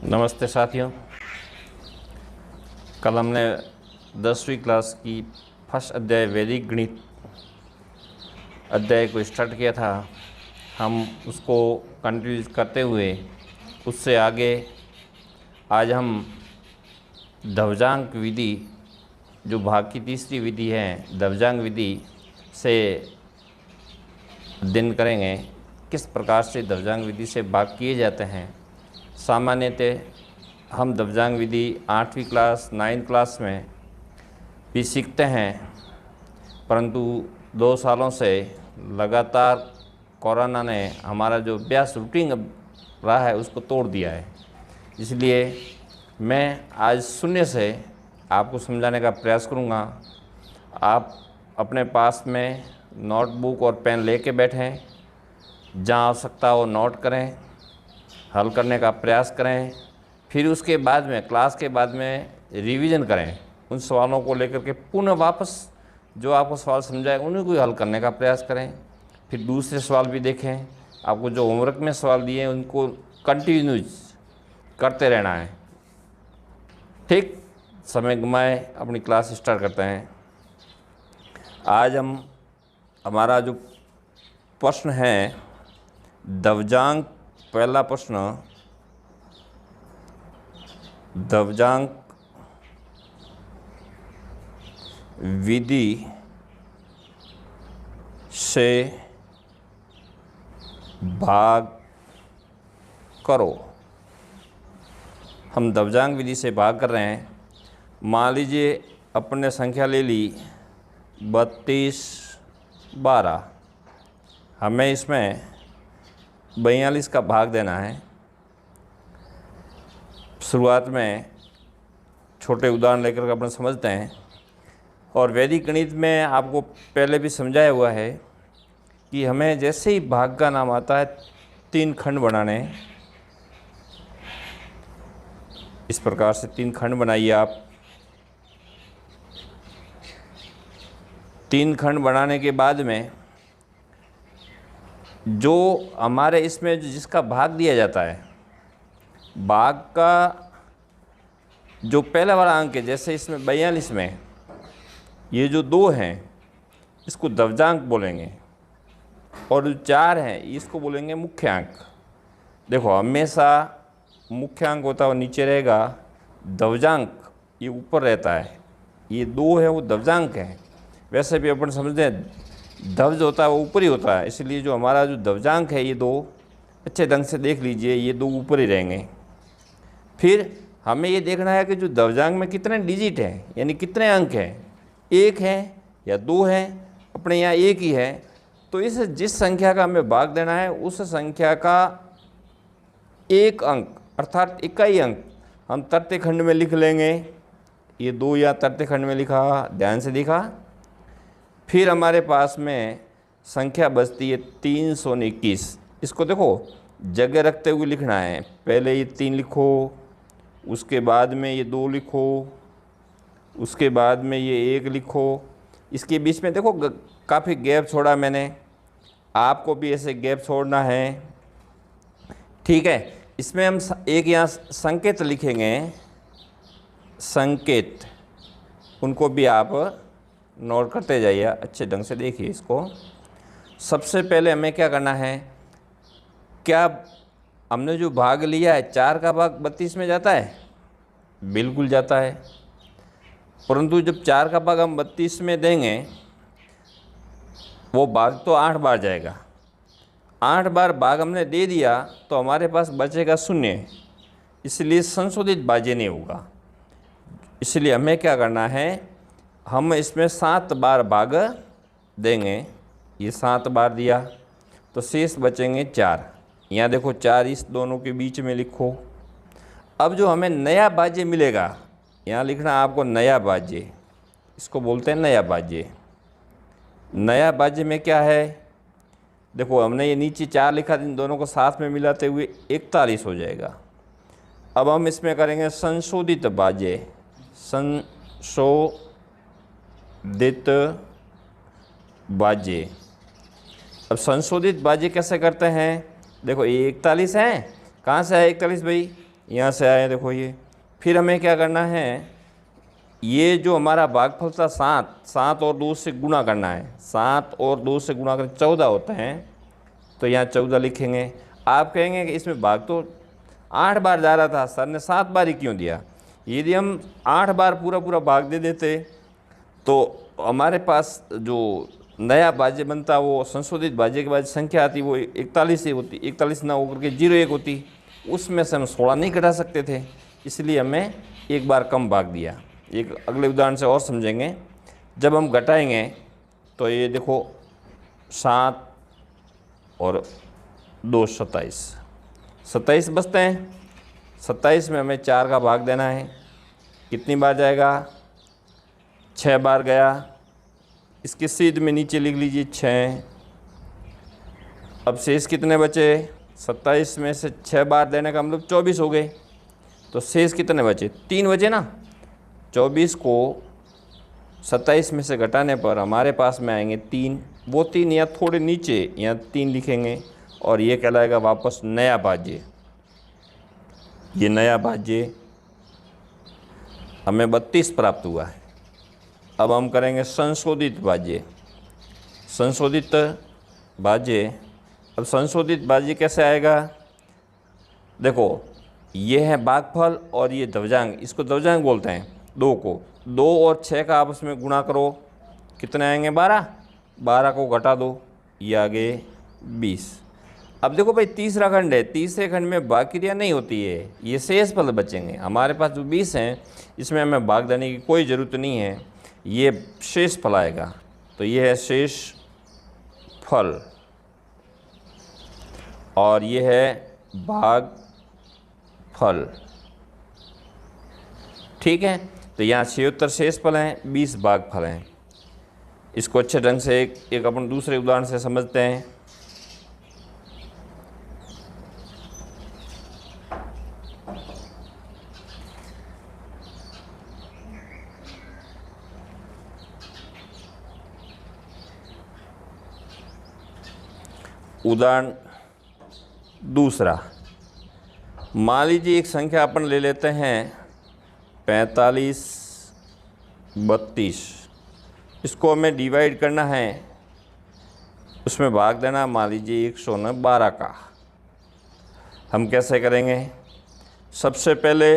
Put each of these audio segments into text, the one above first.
नमस्ते साथियों। कल हमने 10वीं क्लास की फर्स्ट अध्याय वैदिक गणित अध्याय को स्टार्ट किया था। हम उसको कंटिन्यू करते हुए उससे आगे आज हम ध्वजांक विधि, जो भाग की तीसरी विधि है, ध्वजांक विधि से अध्ययन करेंगे। किस प्रकार से ध्वजांक विधि से भाग किए जाते हैं। सामान्यतः हम ध्वजांक विधि 8वीं क्लास 9th क्लास में भी सीखते हैं, परंतु 2 सालों से लगातार कोरोना ने हमारा जो अभ्यास रूटीन रहा है उसको तोड़ दिया है। इसलिए मैं आज शून्य से आपको समझाने का प्रयास करूँगा। आप अपने पास में नोटबुक और पेन लेके बैठें, जहाँ आवश्यकता हो नोट करें, हल करने का प्रयास करें। फिर उसके बाद में क्लास के बाद में रिवीजन करें, उन सवालों को लेकर के पुनः वापस जो आपको सवाल समझाए उन्हीं को हल करने का प्रयास करें। फिर दूसरे सवाल भी देखें। आपको जो होमवर्क में सवाल दिए हैं उनको कंटिन्यूज करते रहना है। ठीक, समय घुमाए अपनी क्लास स्टार्ट करते हैं। आज हमारा जो प्रश्न है ध्वजांक, पहला प्रश्न, ध्वजांक विधि से भाग करो। हम ध्वजांक विधि से भाग कर रहे हैं। मान लीजिए अपने संख्या ले ली 32 12। हमें इसमें 42 का भाग देना है। शुरुआत में छोटे उदाहरण लेकर अपन समझते हैं। और वैदिक गणित में आपको पहले भी समझाया हुआ है कि हमें जैसे ही भाग का नाम आता है 3 खंड बनाने। इस प्रकार से 3 खंड बनाइए आप। 3 खंड बनाने के बाद में जो हमारे इसमें जिसका भाग दिया जाता है, भाग का जो पहला वाला अंक है, जैसे इसमें 42 में ये जो 2 हैं इसको ध्वजांक बोलेंगे, और जो 4 हैं इसको बोलेंगे मुख्य अंक। देखो, हमेशा मुख्य अंक होता है वो नीचे रहेगा, ध्वजांक ये ऊपर रहता है। ये 2 है वो ध्वजांक है। वैसे भी अपन समझते हैं ध्वज होता है वो ऊपर ही होता है, इसलिए जो हमारा जो ध्वजांक है ये 2 अच्छे ढंग से देख लीजिए, ये 2 ऊपर ही रहेंगे। फिर हमें ये देखना है कि जो ध्वजांक में कितने डिजिट हैं, यानी कितने अंक हैं, 1 है या 2 है। अपने यहाँ 1 ही है, तो इस जिस संख्या का हमें भाग देना है उस संख्या का 1 अंक अर्थात इकाई अंक हम तृतीय खंड में लिख लेंगे। ये 2 या तृतीय खंड में लिखा, ध्यान से लिखा। फिर हमारे पास में संख्या बचती है 321। इसको देखो जगह रखते हुए लिखना है। पहले ये 3 लिखो, उसके बाद में ये 2 लिखो, उसके बाद में ये 1 लिखो। इसके बीच में देखो काफ़ी गैप छोड़ा मैंने, आपको भी ऐसे गैप छोड़ना है। ठीक है, इसमें हम एक यहाँ संकेत लिखेंगे, संकेत, उनको भी आप नोट करते जाइए, अच्छे ढंग से देखिए इसको। सबसे पहले हमें क्या करना है, क्या हमने जो भाग लिया है 4 का भाग 32 में जाता है? बिल्कुल जाता है। परंतु जब 4 का भाग हम 32 में देंगे वो भाग तो 8 बार जाएगा। 8 बार भाग हमने दे दिया तो हमारे पास बचेगा 0, इसलिए संशोधित भाज्य नहीं होगा। इसलिए हमें क्या करना है, हम इसमें 7 बार भाग देंगे। ये 7 बार दिया तो शेष बचेंगे 4। यहाँ देखो 4 इस दोनों के बीच में लिखो। अब जो हमें नया भाज्य मिलेगा, यहाँ लिखना आपको नया भाज्य, इसको बोलते हैं नया भाज्य। नया भाज्य में क्या है, देखो हमने ये नीचे 4 लिखा, इन दोनों को साथ में मिलाते हुए 41 हो जाएगा। अब हम इसमें करेंगे संशोधित भाज्य, संशोधित भाज्य। अब संशोधित भाज्य कैसे करते हैं, देखो ये 41 है, कहाँ से है 41 भाई, यहाँ से आए देखो ये। फिर हमें क्या करना है, ये जो हमारा भागफल था 7, 7 और 2 से गुणा करना है। 7 और 2 से गुणा कर 14 होते हैं, तो यहाँ 14 लिखेंगे। आप कहेंगे कि इसमें भाग तो 8 बार जा रहा था, सर ने 7 बार ही क्यों दिया। यदि हम 8 बार पूरा पूरा भाग दे देते तो हमारे पास जो नया भाज्य बनता, वो संशोधित भाज्य के बाद संख्या आती वो 41 ही होती, 41 ना होकर के 01 होती। उसमें से हम 16 नहीं घटा सकते थे, इसलिए हमें एक बार कम भाग दिया। एक अगले उदाहरण से और समझेंगे। जब हम घटाएंगे तो ये देखो 7 और 2 27, 27 बचते हैं। 27 में हमें 4 का भाग देना है। कितनी बार जाएगा, 6 बार गया। इसके सीध में नीचे लिख लीजिए 6। अब शेष कितने बचे, 27 में से 6 बार देने का मतलब 24 हो गए, तो शेष कितने बचे, 3 बचे ना। 24 को 27 में से घटाने पर हमारे पास में आएंगे 3। वो 3 या थोड़े नीचे यहाँ 3 लिखेंगे और ये कहलाएगा वापस नया भाज्य। ये नया भाज्य हमें 32 प्राप्त हुआ है। अब हम करेंगे संशोधित भाज्य। संशोधित भाज्य, अब संशोधित भाज्य कैसे आएगा, देखो ये है भागफल और ये द्रव्यांक, इसको द्रव्यांक बोलते हैं। 2 को 2 और 6 का आपस में गुणा करो, कितने आएंगे, 12। 12 को घटा दो, ये आगे 20। अब देखो भाई तीसरा खंड है, तीसरे खंड में भाग क्रिया नहीं होती है, ये शेष फल बचेंगे। हमारे पास जो 20 हैं इसमें हमें भाग देने की कोई ज़रूरत नहीं है, ये शेष फल आएगा। तो ये है शेष फल और ये है भाग फल, ठीक है। तो यहाँ 76 शेष फल हैं, 20 भाग फल हैं। इसको अच्छे ढंग से एक अपन दूसरे उदाहरण से समझते हैं। उदाहरण दूसरा, मान लीजिए एक संख्या अपन ले लेते हैं 45 32। इसको हमें डिवाइड करना है, उसमें भाग देना मान लीजिए 112 का। हम कैसे करेंगे, सबसे पहले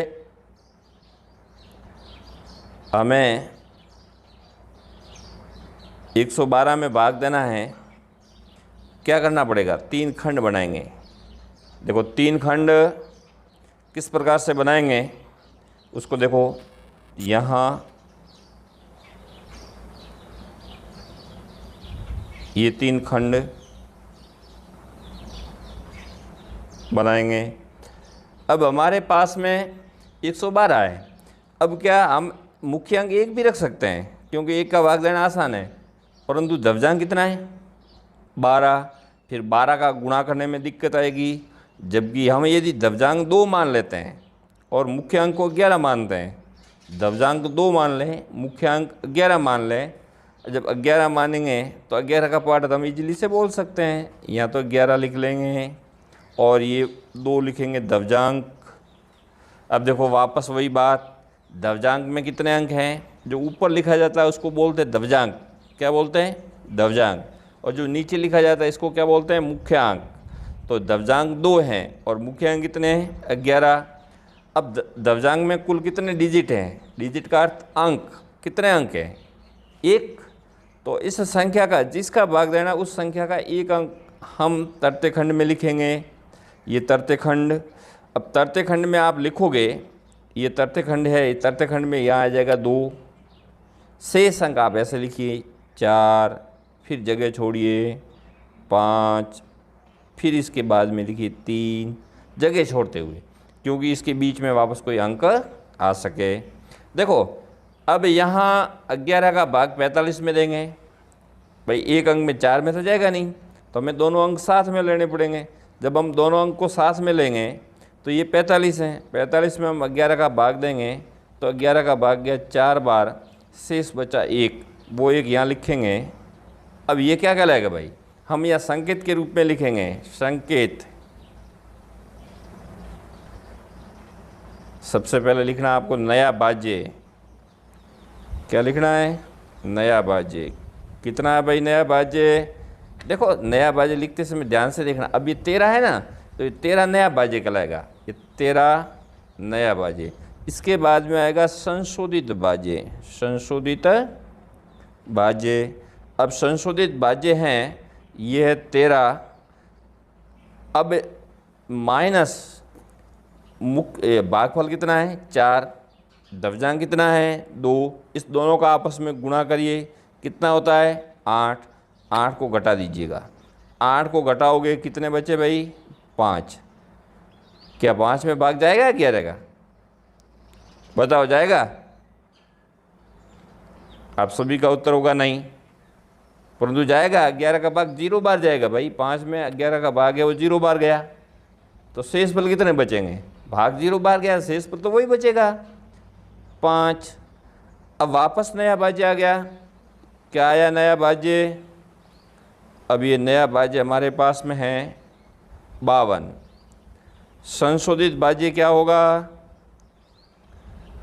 हमें 112 में भाग देना है। क्या करना पड़ेगा, 3 खंड बनाएंगे। देखो 3 खंड किस प्रकार से बनाएंगे उसको देखो, यहाँ ये 3 खंड बनाएंगे। अब हमारे पास में 112 है। अब क्या हम मुख्य अंक 1 भी रख सकते हैं, क्योंकि 1 का भाग देना आसान है, परंतु द्रव्यांक कितना है 12। फिर 12 का गुणा करने में दिक्कत आएगी। जबकि हम यदि द्रव्यांक 2 मान लेते हैं और मुख्य अंक को 11 मानते हैं, द्रव्यांक 2 मान लें, मुख्य अंक 11 मान लें। जब 11 मानेंगे तो 11 का पार्ट हम इजीली से बोल सकते हैं, या तो 11 लिख लेंगे और ये 2 लिखेंगे द्रव्यांक। अब देखो वापस वही बात, द्रव्यांक में कितने अंक हैं, जो ऊपर लिखा जाता है उसको बोलते हैं द्रव्यांक। क्या बोलते हैं, द्रव्यांक। और जो नीचे लिखा जाता है इसको क्या बोलते हैं, मुख्यांक। तो द्रव्यांक 2 हैं और मुख्यांक कितने हैं, 11। अब द्रव्यांक में कुल कितने डिजिट हैं, डिजिट का अर्थ अंक, कितने अंक हैं, 1। तो इस संख्या का जिसका भाग देना उस संख्या का 1 अंक हम तरते खंड में लिखेंगे। ये तरते खंड, अब तरते खंड में आप लिखोगे, ये तरते खंड है, तरते खंड में यहाँ आ जाएगा 2। शेष अंक आप ऐसे लिखिए 4, फिर जगह छोड़िए 5, फिर इसके बाद में लिखिए 3, जगह छोड़ते हुए, क्योंकि इसके बीच में वापस कोई अंक आ सके। देखो अब यहाँ 11 का भाग 45 में देंगे, भाई 1 अंक में 4 में तो जाएगा नहीं, तो हमें दोनों अंक साथ में लेने पड़ेंगे। जब हम दोनों अंक को साथ में लेंगे तो ये 45 है, 45 में हम 11 का भाग देंगे तो 11 का भाग गया 4 बार, शेष बचा 1, वो 1 यहाँ लिखेंगे। अब ये क्या कहलाएगा भाई, हम यह संकेत के रूप में लिखेंगे, संकेत। सबसे पहले लिखना आपको नया भाज्य। क्या लिखना है? नया भाज्य। कितना है भाई नया भाज्य? देखो नया भाज्य लिखते समय ध्यान से देखना। अब ये 13 है ना, तो ये 13 नया भाज्य कहलाएगा। ये 13 नया भाज्य। इसके बाद में आएगा संशोधित भाज्य। संशोधित भाज्य। अब संशोधित भाज्य हैं ये है 13। अब माइनस भागफल कितना है? 4। दवजांक कितना है? 2। इस दोनों का आपस में गुणा करिए, कितना होता है? 8। 8 को घटा दीजिएगा। 8 को घटाओगे कितने बचे भाई? 5। क्या 5 में भाग जाएगा या क्या रहेगा? बताओ, जाएगा? आप सभी का उत्तर होगा नहीं, परंतु जाएगा। 11 का भाग 0 बार जाएगा भाई। 5 में 11 का भाग है वो 0 बार गया, तो शेष फल कितने बचेंगे? भाग 0 बार गया, शेष फल तो वही बचेगा 5। अब वापस नया भाज्य आ गया। क्या आया नया भाज्य? अब ये नया भाज्य हमारे पास में है 52। संशोधित भाज्य क्या होगा?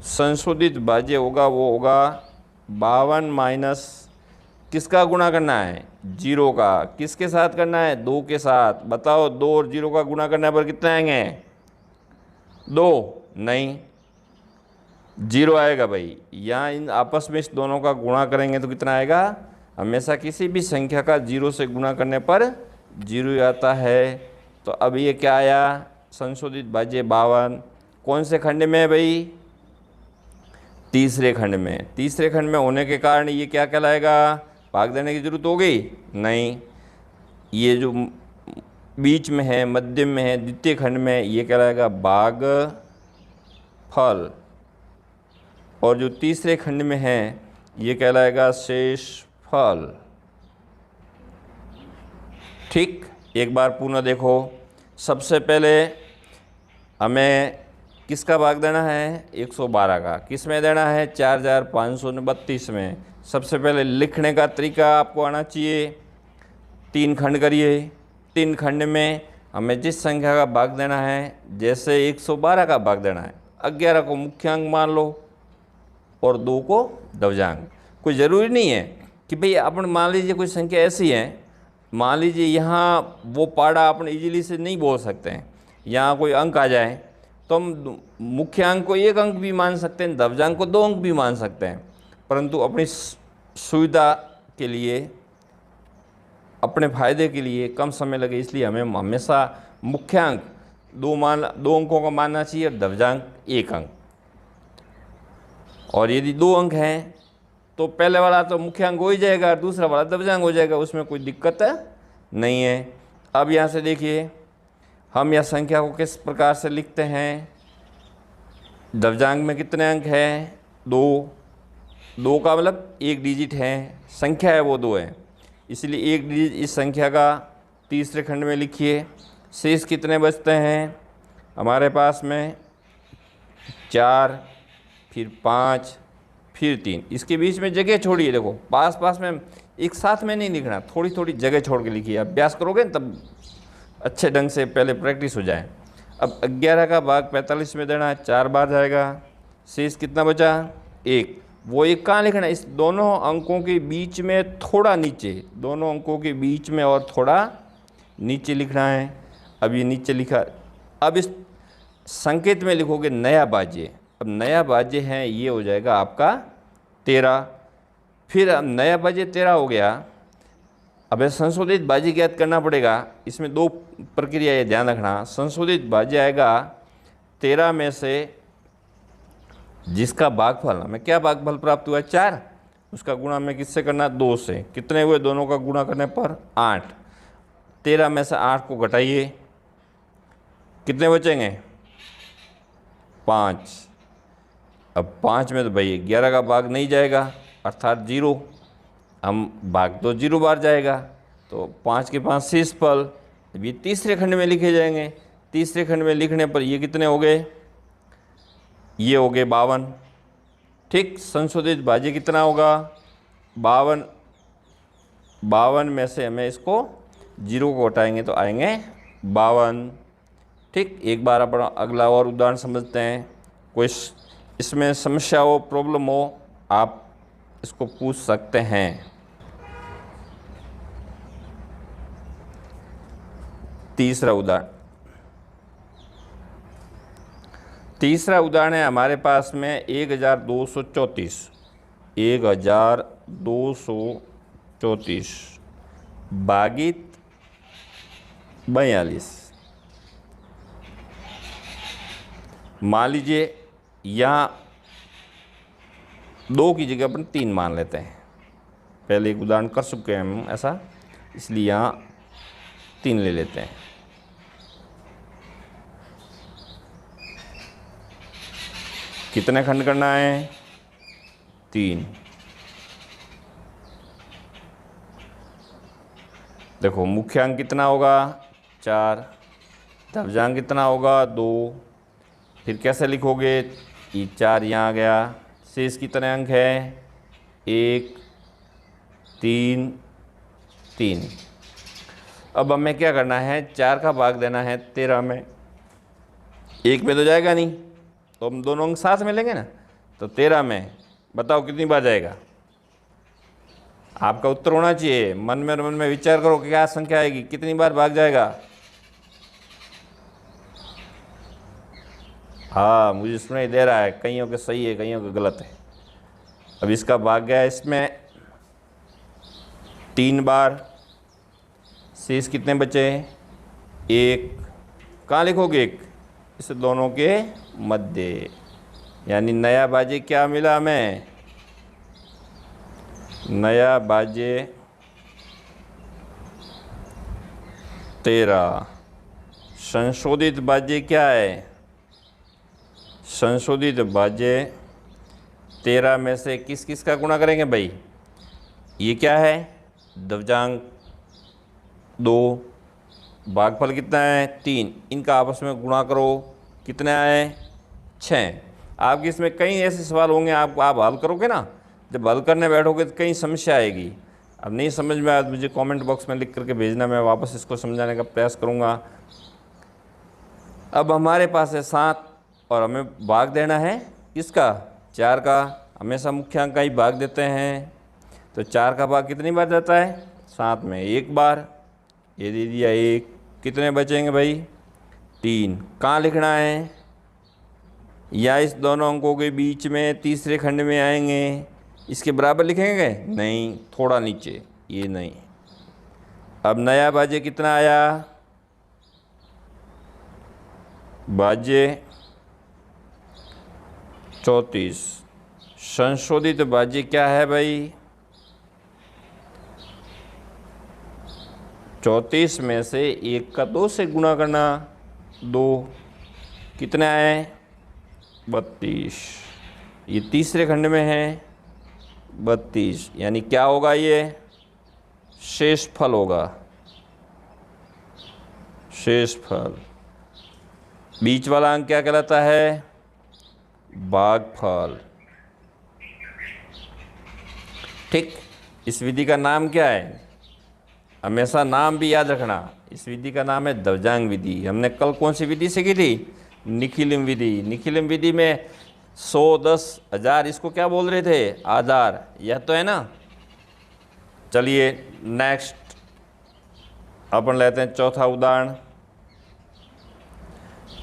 संशोधित भाज्य होगा वो होगा 52 माइनस किसका गुणा करना है? 0 का। किसके साथ करना है? 2 के साथ। बताओ, 2 और 0 का गुणा करने पर कितने आएंगे? 2 नहीं, 0 आएगा भाई। यहाँ इन आपस में इस दोनों का गुणा करेंगे तो कितना आएगा? हमेशा किसी भी संख्या का 0 से गुणा करने पर 0 आता है। तो अब ये क्या आया? संशोधित भाज्य 52। कौन से खंड में है भाई? तीसरे खंड में। तीसरे खंड में होने के कारण ये क्या कहलाएगा? भाग देने की जरूरत हो गई? नहीं। ये जो बीच में है, मध्य में है, द्वितीय खंड में, ये कहलाएगा भाग फल। और जो तीसरे खंड में है ये कहलाएगा शेष फल। ठीक, एक बार पुनः देखो। सबसे पहले हमें किसका भाग देना है? 112 का। किस में देना है? 4532 में। सबसे पहले लिखने का तरीका आपको आना चाहिए। 3 खंड करिए। 3 खंड में हमें जिस संख्या का भाग देना है, जैसे 112 का भाग देना है, 11 को मुख्यांक मान लो और 2 को दवजांक। कोई ज़रूरी नहीं है कि भाई अपन मान लीजिए कोई संख्या ऐसी है, मान लीजिए यहाँ वो पाड़ा अपन इजीली से नहीं बोल सकते हैं, यहाँ कोई अंक आ जाए तो हम मुख्यांक को 1 अंक भी मान सकते हैं, दवजांक को 2 अंक भी मान सकते हैं, परंतु अपनी सुविधा के लिए, अपने फ़ायदे के लिए कम समय लगे इसलिए हमें हमेशा मुख्यांक 2 अंकों का मानना चाहिए और दवजांक 1 अंक। और यदि 2 अंक हैं तो पहले वाला तो मुख्यांक हो ही जाएगा और दूसरा वाला दवजांक हो जाएगा, उसमें कोई दिक्कत नहीं है। अब यहाँ से देखिए हम यह संख्या को किस प्रकार से लिखते हैं। दवजांक में कितने अंक हैं? 2। 2 का मतलब 1 डिजिट है, संख्या है वो 2 है, इसलिए 1 डिजिट इस संख्या का तीसरे खंड में लिखिए। शेष कितने बचते हैं हमारे पास में? 4, फिर 5, फिर 3। इसके बीच में जगह छोड़िए। देखो पास पास में एक साथ में नहीं लिखना, थोड़ी थोड़ी जगह छोड़ के लिखिए। अभ्यास करोगे न तब अच्छे ढंग से पहले प्रैक्टिस हो जाए। अब 11 का भाग 45 में देना है, 4 बार जाएगा। शेष कितना बचा? 1। वो 1 कहाँ लिखना है? इस दोनों अंकों के बीच में थोड़ा नीचे, दोनों अंकों के बीच में और थोड़ा नीचे लिखना है। अब ये नीचे लिखा। अब इस संकेत में लिखोगे नया भाज्य। अब नया भाज्य है ये हो जाएगा आपका 13। फिर अब नया भाज्य 13 हो गया। अब संशोधित भाज्य ज्ञात करना पड़ेगा। इसमें 2 प्रक्रिया ये ध्यान रखना। संशोधित भाज्य आएगा 13 में से जिसका भागफल, हमें क्या भागफल प्राप्त हुआ? 4। उसका गुणा हमें किससे करना? 2 से। कितने हुए? दोनों का गुणा करने पर 8। 13 में से 8 को घटाइए, कितने बचेंगे? 5। अब 5 में तो भाई 11 का भाग नहीं जाएगा, अर्थात 0। हम भाग तो 0 बार जाएगा, तो 5 के 5 शेष फल। ये तीसरे खंड में लिखे जाएंगे। तीसरे खंड में लिखने पर ये कितने हो गए? ये हो गए 52। ठीक, संशोधित भाज्य कितना होगा? 52। 52 में से हमें इसको 0 को हटाएंगे तो आएंगे 52। ठीक, एक बार अपन अगला और उदाहरण समझते हैं। कोई इसमें समस्या हो, प्रॉब्लम हो, आप इसको पूछ सकते हैं। तीसरा उदाहरण है हमारे पास में 1234 भागित 42। मान लीजिए यहाँ 2 की जगह अपन 3 मान लेते हैं। पहले एक उदाहरण कर चुके हैं हम ऐसा, इसलिए यहाँ 3 ले लेते हैं। कितने खंड करना है? 3। देखो मुख्यांक कितना होगा? 4। द्रव्यांक कितना होगा? 2। फिर कैसे लिखोगे? ये 4 यहाँ आ गया। शेष कितने अंक है? 1 3 3। अब हमें क्या करना है? 4 का भाग देना है 13 में। 1 में तो जाएगा नहीं, तो हम दोनों अंक साथ में लेंगे ना। तो 13 में बताओ कितनी बार जाएगा? आपका उत्तर होना चाहिए। मन में विचार करो कि क्या संख्या आएगी, कितनी बार भाग जाएगा। हाँ, मुझे सुनाई दे रहा है, कईयों के सही है, कईयों के गलत है। अब इसका भाग गया इसमें 3 बार। शेष कितने बचे? 1। कहाँ लिखोगे? 1 इस दोनों के मध्य, यानी नया भाज्य क्या मिला हमें? नया भाज्य 13। संशोधित भाज्य क्या है? संशोधित भाज्य 13 में से किस किस का गुणा करेंगे भाई? ये क्या है? द्रव्यांक 2, भागफल कितना है? 3। इनका आपस में गुणा करो, कितना है? 6। आपके इसमें कई ऐसे सवाल होंगे, आप हल करोगे ना, जब हल करने बैठोगे तो कई समस्या आएगी। अब नहीं समझ में आया तो मुझे कमेंट बॉक्स में लिख करके भेजना, मैं वापस इसको समझाने का प्रयास करूँगा। अब हमारे पास है 7 और हमें भाग देना है इसका 4 का। हमेशा मुख्यांक का ही भाग देते हैं। तो 4 का भाग कितनी बार जाता है? 7 में 1 बार। ये दे दिया 1। कितने बचेंगे भाई? 3। कहाँ लिखना है? या इस दोनों अंकों के बीच में तीसरे खंड में आएंगे, इसके बराबर लिखेंगे? नहीं, थोड़ा नीचे, ये नहीं। अब नया भाज्य कितना आया? भाज्य 34। संशोधित भाज्य क्या है भाई? 34 में से 1 का 2 से गुणा करना, 2। कितना है? 32। ये तीसरे खंड में है 32, यानी क्या होगा? ये शेषफल होगा। शेषफल। बीच वाला अंक क्या कहलाता है? भागफल। ठीक। इस विधि का नाम क्या है? हमेशा नाम भी याद रखना। इस विधि का नाम है द्रव्यांक विधि। हमने कल कौन सी विधि सीखी थी? निखिलिम विधि। निखिलिम विधि में 100, 10, 1000 इसको क्या बोल रहे थे? आधार। यह तो है ना। चलिए नेक्स्ट अपन लेते हैं चौथा उदाहरण।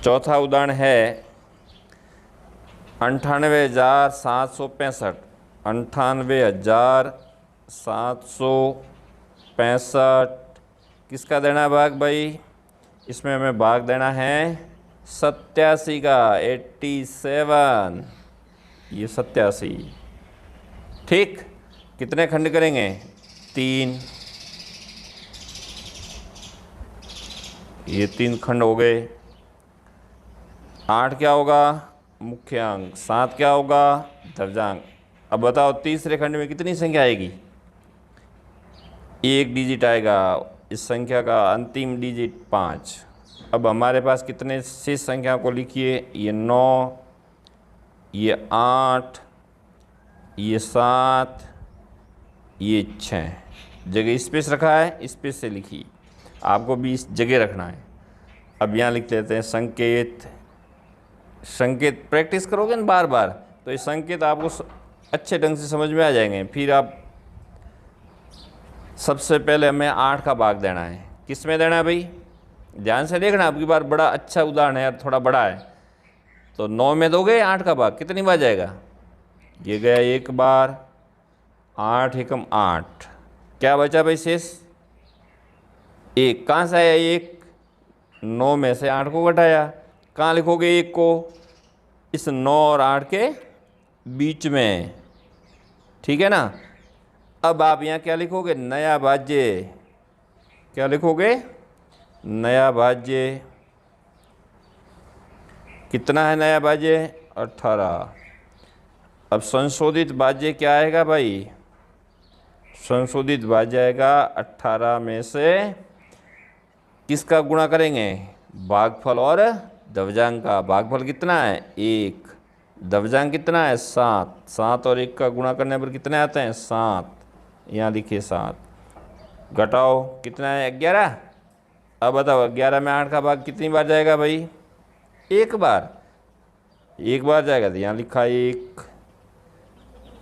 चौथा उदाहरण है 98,765। 98,765 किसका देना है भाग भाई? इसमें हमें भाग देना है 87 का, 87। ये 87। ठीक। कितने खंड करेंगे? 3। ये 3 खंड हो गए। 8 क्या होगा? मुख्यांक। 7 क्या होगा? द्रव्यांक। अब बताओ तीसरे खंड में कितनी संख्या आएगी? 1 डिजिट आएगा। इस संख्या का अंतिम डिजिट 5। अब हमारे पास कितने शेष संख्या को लिखिए? ये 9, ये 8, ये 7, ये 6। जगह स्पेस रखा है, स्पेस से लिखिए। आपको भी इस जगह रखना है। अब यहाँ लिख लेते हैं संकेत संकेत प्रैक्टिस करोगे ना बार बार, तो ये संकेत आपको अच्छे ढंग से समझ में आ जाएंगे। फिर आप सबसे पहले हमें 8 का भाग देना है। किस में देना है भाई, ध्यान से देखना, आपकी बार बड़ा अच्छा उदाहरण है यार, थोड़ा बड़ा है। तो 9 में दोगे 8 का भाग, कितनी बार जाएगा, ये गया 1 बार, 8 एकम 8, क्या बचा भाई शेष 1। कहाँ से आया 1, 9 में से 8 को घटाया। कहाँ लिखोगे 1 को, इस 9 और 8 के बीच में, ठीक है ना। अब आप यहाँ क्या लिखोगे, नया भाज्य, क्या लिखोगे, नया भाज्य। कितना है नया भाज्य, 18। अब संशोधित भाज्य क्या आएगा भाई, संशोधित भाज्य आएगा 18 में से किसका गुणा करेंगे, भागफल और दवजांक का। भागफल कितना है 1, दवजांक कितना है 7, 7 और 1 का गुणा करने पर कितने आते हैं 7, यहाँ लिखिए 7। घटाओ कितना है 11। अब बताओ 11 में 8 का भाग कितनी बार जाएगा भाई, 1 बार, 1 बार जाएगा, तो यहाँ लिखा 1।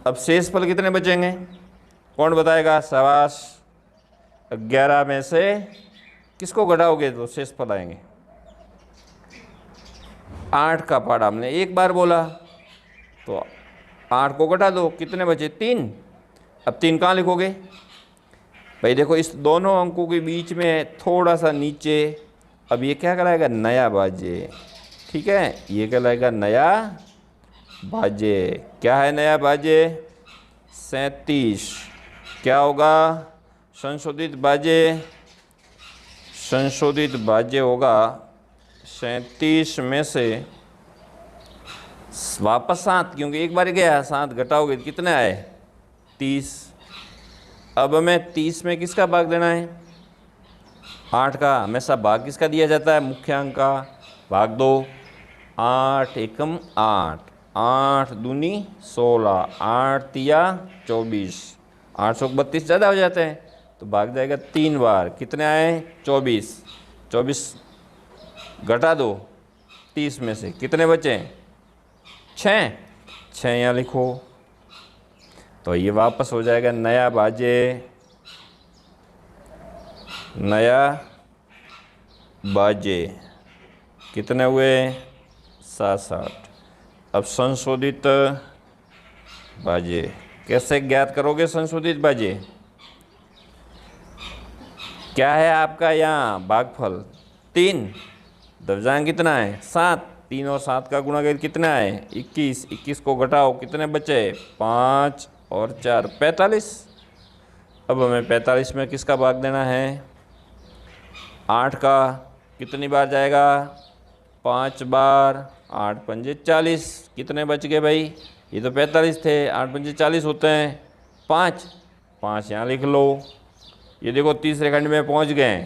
अब शेष फल कितने बचेंगे, कौन बताएगा, शाबाश। 11 में से किसको घटाओगे तो शेष फल आएंगे, 8 का पाठ हमने 1 बार बोला, तो 8 को घटा दो, कितने बचे 3। अब 3 कहाँ लिखोगे भाई, देखो इस दोनों अंकों के बीच में थोड़ा सा नीचे, अब ये क्या कहलाएगा, नया भाज्य, ठीक है, ये कहलाएगा नया भाज्य। क्या है नया भाज्य, 37। क्या होगा, संशोधित भाज्य, संशोधित भाज्य होगा 37 में से वापस 7, क्योंकि एक बार गया 7, घटाओगे कितने आए 30। अब हमें 30 में किसका भाग देना है, 8 का। हमेशा भाग किसका दिया जाता है, मुख्यांक का। भाग दो, 8 एकम 8, 8 दूनी 16, 8 तिया 24, 832 ज़्यादा हो जाते हैं, तो भाग जाएगा 3 बार, कितने आए 24। 24 घटा दो 30 में से, कितने बचे 6, 6 यहाँ लिखो, तो ये वापस हो जाएगा नया भाज्य, नया भाज्य। कितने हुए 67। अब संशोधित भाज्य कैसे ज्ञात करोगे, संशोधित भाज्य क्या है आपका, यहाँ भागफल 3, दवजांक कितना है 7, 3 और 7 का गुणा करके कितना है 21, 21 को घटाओ कितने बचे 5 और 4 45। अब हमें 45 में किसका भाग देना है, 8 का। कितनी बार जाएगा 5 बार, 8 पंजे 40, कितने बच गए भाई, ये तो 45 थे, 8 पंजे 40 होते हैं, 5 5 यहाँ लिख लो। ये देखो तीसरे खंड में पहुँच गए,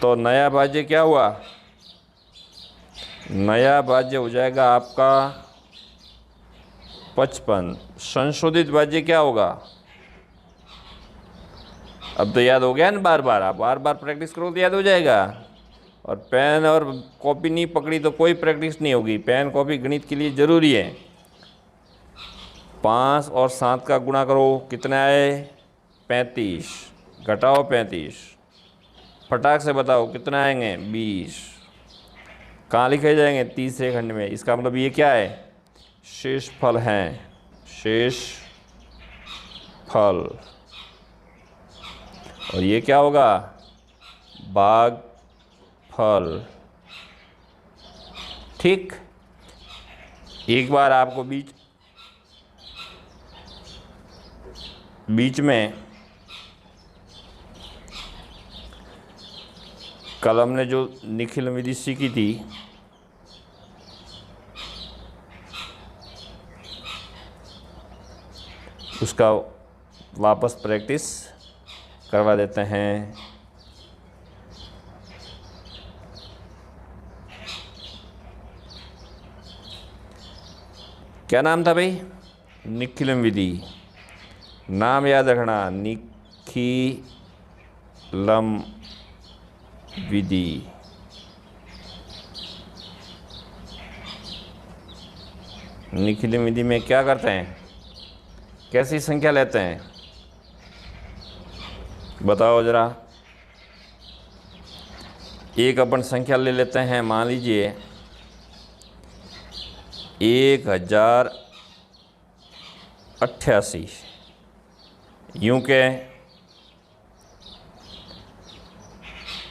तो नया भाज्य क्या हुआ, नया भाज्य हो जाएगा आपका 55। संशोधित भाज्य क्या होगा, अब तो याद हो गया ना, बार बार आप बार बार प्रैक्टिस करो तो याद हो जाएगा। और पेन और कॉपी नहीं पकड़ी तो कोई प्रैक्टिस नहीं होगी, पेन कॉपी गणित के लिए ज़रूरी है। 5 और 7 का गुणा करो कितने आए 35, घटाओ 35, फटाक से बताओ कितना आएंगे 20। कहाँ लिखे जाएंगे तीसरे खंड में। इसका मतलब ये क्या है, शेष फल हैं, शेष फल। और ये क्या होगा, भाग फल। ठीक, एक बार आपको बीच में कल हमने जो निखिल विधि सीखी थी, उसका वापस प्रैक्टिस करवा देते हैं। क्या नाम था भाई, निखिलम विधि, नाम याद रखना, निखिलम विधि। निखिल विधि में क्या करते हैं, कैसी संख्या लेते हैं, बताओ ज़रा। एक अपन संख्या ले लेते हैं, मान लीजिए 1088, यूँ के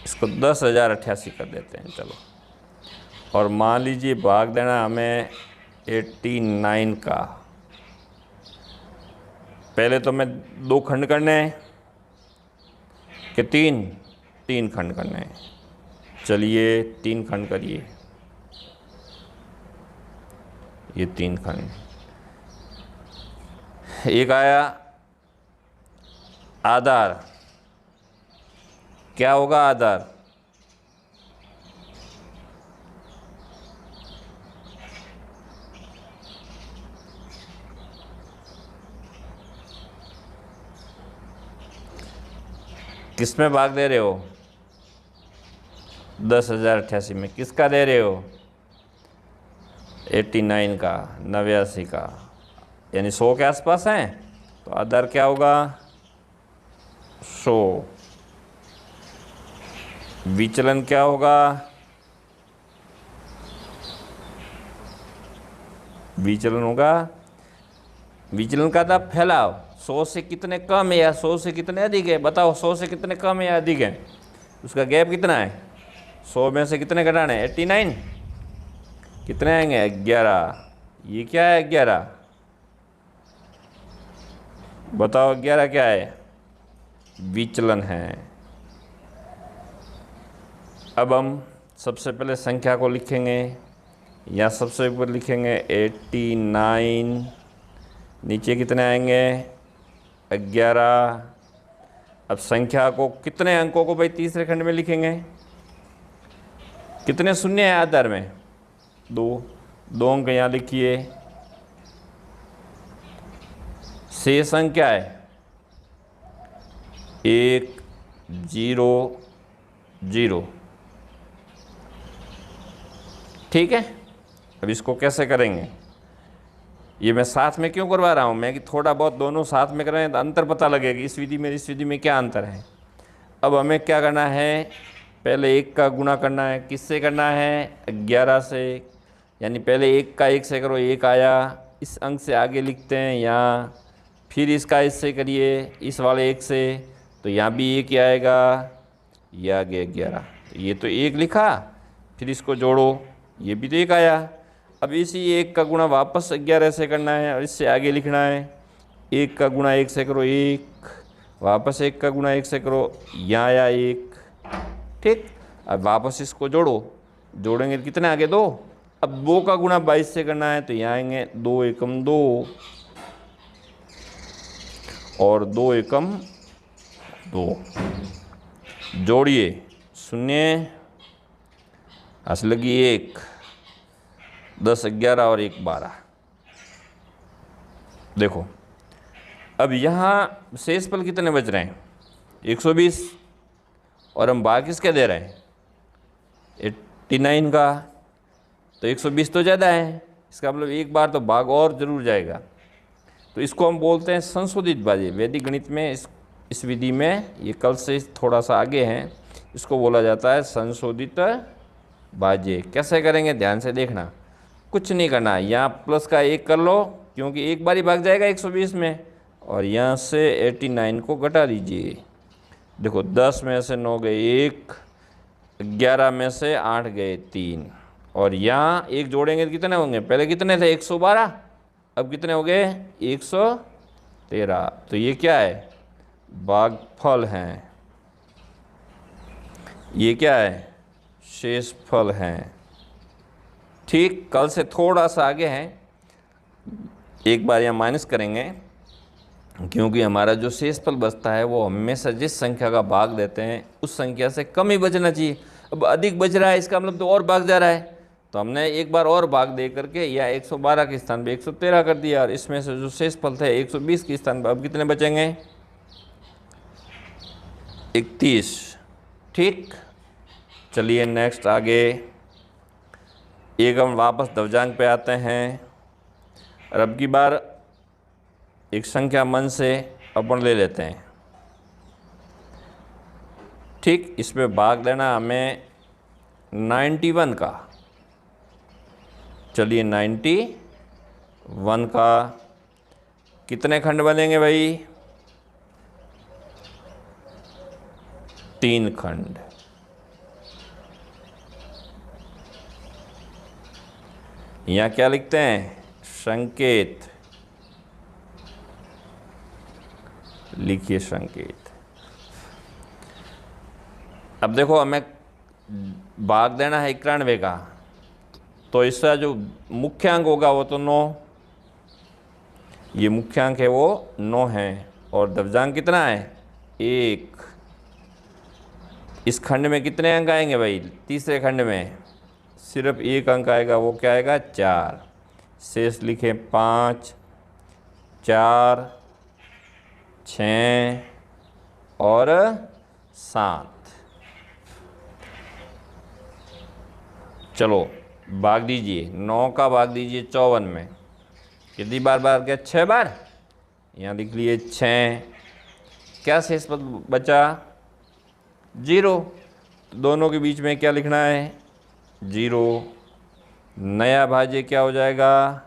इसको 10,088 कर देते हैं, चलो। और मान लीजिए भाग देना हमें 89 का। पहले तो मैं 2 खंड करने हैं कि 3 खंड करने हैं। चलिए 3 खंड करिए, ये 3 खंड। एक आया आधार, क्या होगा आधार, किस में भाग दे रहे हो, 10,088 में। किसका दे रहे हो, 89 का, 89 का, यानी 100 के आसपास हैं, तो आधार क्या होगा, 100। विचलन क्या होगा, विचलन होगा, विचलन का था फैलाव, 100 से कितने कम है या 100 से कितने अधिक है, बताओ 100 से कितने कम है या अधिक है, उसका गैप कितना है, 100 में से कितने घटाने, 89, कितने आएंगे, 11। ये क्या है 11, बताओ 11 क्या है, विचलन है। अब हम सबसे पहले संख्या को लिखेंगे, या सबसे ऊपर लिखेंगे 89, नीचे कितने आएंगे, 11। अब संख्या को कितने अंकों को भाई तीसरे खंड में लिखेंगे, कितने शून्य है आधार में, 2 अंक यहाँ लिखिए। शेष अंक क्या है, 1 0 0, ठीक है। अब इसको कैसे करेंगे, ये मैं साथ में क्यों करवा रहा हूँ मैं, कि थोड़ा बहुत दोनों साथ में करें तो अंतर पता लगेगा, इस विधि में इस विधि में क्या अंतर है। अब हमें क्या करना है, पहले 1 का गुणा करना है, किससे करना है, 11 से, यानी पहले 1 का 1 से करो, 1 आया, इस अंक से आगे लिखते हैं यहाँ, फिर इसका इससे करिए, इस वाले 1 से, तो यहाँ भी 1 ही आएगा, ये आ गया 11, तो ये तो 1 लिखा, फिर इसको जोड़ो, ये भी तो 1 आया। अब इसी 1 का गुणा वापस 11 से करना है और इससे आगे लिखना है, 1 का गुणा 1 से करो 1, वापस 1 का गुणा 1 से करो, यहाँ आया 1, ठीक। अब वापस इसको जोड़ो, जोड़ेंगे तो कितने आगे 2, अब 2 का गुणा 22 से करना है, तो यहाँ आएंगे 2 एकम 2 और 2 एकम 2, जोड़िए, शून्य हंस लगी 1, 10 11 और 1 12। देखो अब यहाँ शेष फल कितने बच रहे हैं, 120, और हम भाग किसके दे रहे हैं, 89 का, तो 120 तो ज़्यादा है, इसका मतलब एक बार तो भाग और जरूर जाएगा। तो इसको हम बोलते हैं संशोधित भाज्य। वैदिक गणित में इस विधि में, ये कल से थोड़ा सा आगे हैं, इसको बोला जाता है संशोधित भाज्य। कैसे करेंगे ध्यान से देखना, कुछ नहीं करना, यहाँ प्लस का 1 कर लो क्योंकि एक बार ही भाग जाएगा 120 में, और यहाँ से 89 को घटा दीजिए। देखो 10 में से 9 गए 1, 11 में से 8 गए 3, और यहाँ 1 जोड़ेंगे तो कितने होंगे, पहले कितने थे 112, अब कितने हो गए 113। तो ये क्या है, भागफल हैं, ये क्या है, शेष फल हैं। ठीक, कल से थोड़ा सा आगे हैं, एक बार यहाँ माइनस करेंगे क्योंकि हमारा जो शेष फल बचता है वो हमेशा जिस संख्या का भाग देते हैं उस संख्या से कम ही बचना चाहिए। अब अधिक बच रहा है इसका मतलब तो और भाग जा रहा है, तो हमने एक बार और भाग दे करके या 112 के स्थान पे 113 कर दिया, और इसमें से जो शेष फल थे 120 के स्थान पर अब कितने बचेंगे, 31। ठीक, चलिए नेक्स्ट आगे एक हम वापस दवजांग पे आते हैं। और अब की बार एक संख्या मन से अपन ले लेते हैं। ठीक, इसमें भाग देना हमें 91 का। चलिए 91 का कितने खंड बनेंगे भाई? 3 खंड। यहाँ क्या लिखते हैं? संकेत। लिखिए संकेत। अब देखो हमें भाग देना है 91 का, तो इसका जो मुख्यांक होगा वो तो 9, ये मुख्यांक है वो 9 है, और द्रव्यांक कितना है? 1। इस खंड में कितने अंक आएंगे भाई? तीसरे खंड में सिर्फ 1 अंक आएगा, वो क्या आएगा? 4। शेष लिखें 5, 4, 6 और 7। चलो भाग दीजिए, 9 का भाग दीजिए 54 में। कितनी बार भाग गया? 6 बार। यहाँ लिख लिए 6। क्या शेष पद बचा? 0। तो दोनों के बीच में क्या लिखना है? 0। नया भाज्य क्या हो जाएगा?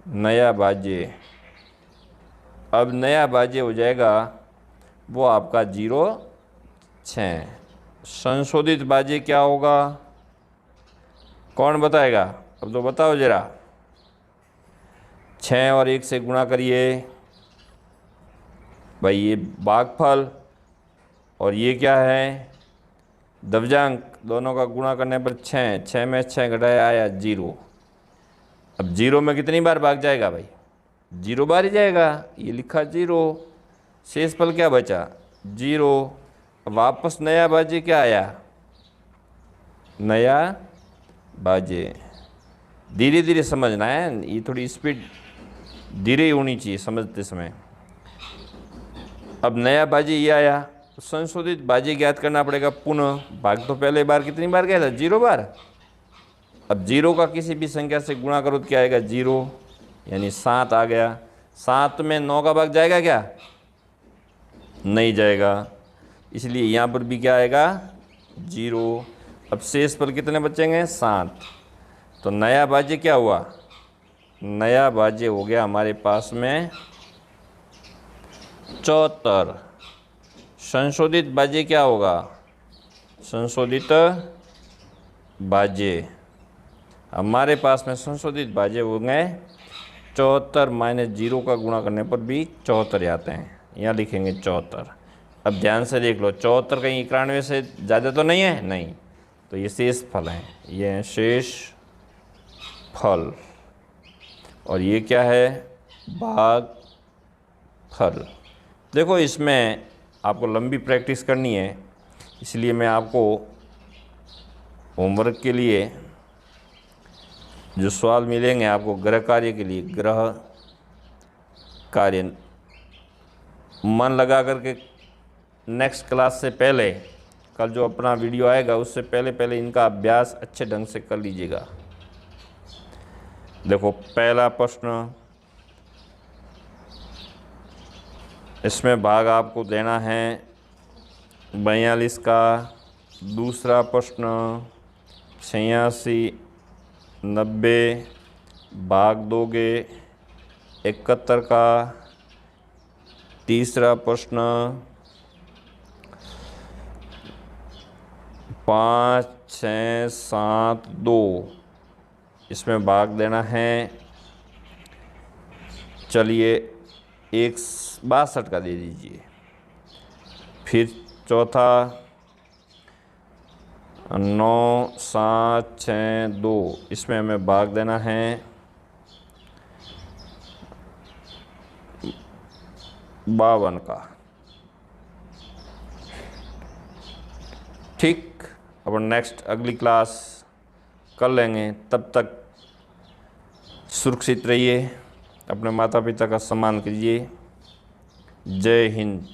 नया भाज्य, अब नया भाज्य हो जाएगा वो आपका 0, 6। संशोधित भाज्य क्या होगा? कौन बताएगा? अब तो बताओ जरा। 6 और 1 से गुणा करिए भाई, ये भागफल, और ये क्या है? द्रव्यांक। दोनों का गुणा करने पर 6, 6 में 6 घटाया आया 0। अब 0 में कितनी बार भाग जाएगा भाई? 0 बार ही जाएगा, ये लिखा 0। शेषफल क्या बचा? 0। वापस नया भाज्य क्या आया? नया भाज्य। धीरे धीरे समझना है, ये थोड़ी स्पीड धीरे ही होनी चाहिए समझते समय। अब नया भाज्य ये आया, तो संशोधित भाज्य ज्ञात करना पड़ेगा पुनः। भाग तो पहले बार कितनी बार गया था? 0 बार। अब 0 का किसी भी संख्या से गुणा करो तो क्या आएगा? 0, यानी 7 आ गया। 7 में 9 का भाग जाएगा क्या? नहीं जाएगा, इसलिए यहाँ पर भी क्या आएगा? 0। अब शेष पर कितने बचेंगे? 7। तो नया भाज्य क्या हुआ? नया भाज्य हो गया हमारे पास में 74। संशोधित भाज्य क्या होगा? संशोधित भाज्य हमारे पास में संशोधित भाज्य होंगे 74 माइनस 0 का गुणा करने पर भी 74 आते हैं। यहाँ लिखेंगे 74। अब ध्यान से देख लो, 74 कहीं 91 से ज़्यादा तो नहीं है? नहीं। तो ये शेष फल हैं, ये हैं शेष फल। और ये क्या है? भाग फल। देखो इसमें आपको लंबी प्रैक्टिस करनी है, इसलिए मैं आपको होमवर्क के लिए जो सवाल मिलेंगे आपको गृह कार्य के लिए, गृह कार्य मन लगा करके नेक्स्ट क्लास से पहले, कल जो अपना वीडियो आएगा उससे पहले पहले इनका अभ्यास अच्छे ढंग से कर लीजिएगा। देखो पहला प्रश्न, इसमें भाग आपको देना है 42 का। दूसरा प्रश्न 86, 90 भाग दोगे 71 का। तीसरा प्रश्न 5, 6, 7, 2, इसमें भाग देना है। चलिए 162 का दे दीजिए। फिर चौथा 9, 7, 6, 2, इसमें हमें भाग देना है 52 का। ठीक, अब नेक्स्ट अगली क्लास कर लेंगे। तब तक सुरक्षित रहिए, अपने माता पिता का सम्मान कीजिए। जय हिंद।